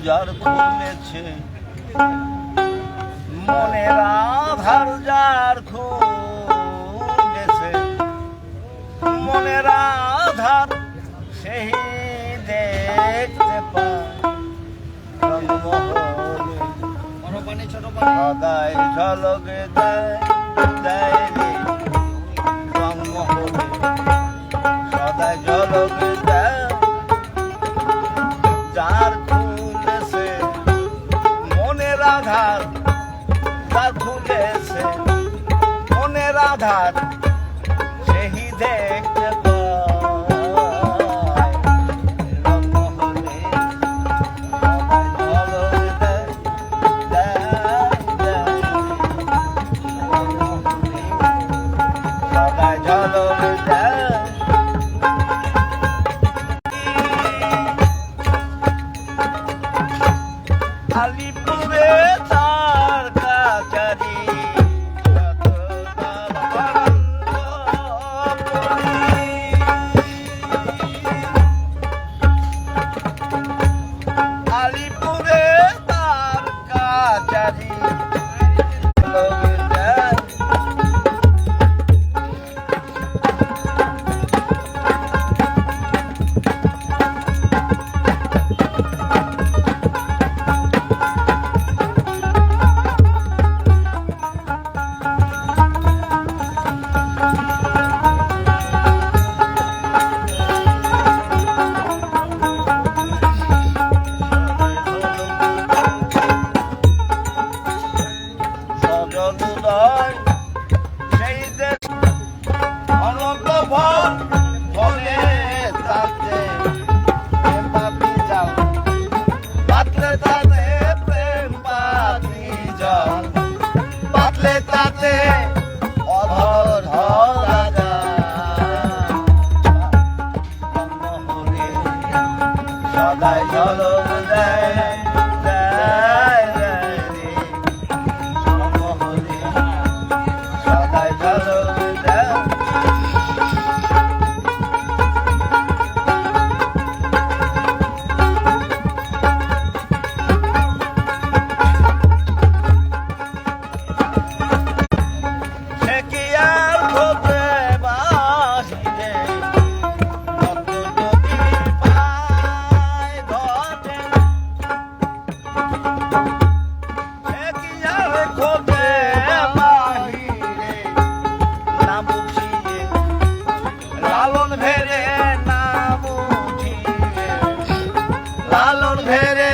যার খুলেছে মনের আধার, যার খুলেছে মনের আধার, সেই দেখতে পায় সদাই ঝলকে দেয় দেয় রে রংমহলে, সদাই ঝলকে দেয় যার খুলেছে মনের আধার, যার খুলেছে মনের আধার, সেই দেখতে আলিপুরে তার কাছারি আলিপুরে তার কাছারি সেই দেশ অনন্ত ভর বলে তাতে পাপি যাও, পাতলে তাতে প্রেম পাতি যাও, পাতলে তাতে অধর ধরা যায়, সদাই ঝলক দেয় দেয় দেয় রে সদাই ঝলক দেয়। সে কি আর খোঁজে বাহিরে কত যদি পায় ঘটে, সে কি আর খোঁজে বাহিরে না বুঝিয়ে লালন ভেরে, না বুঝিয়ে লালন ভেরে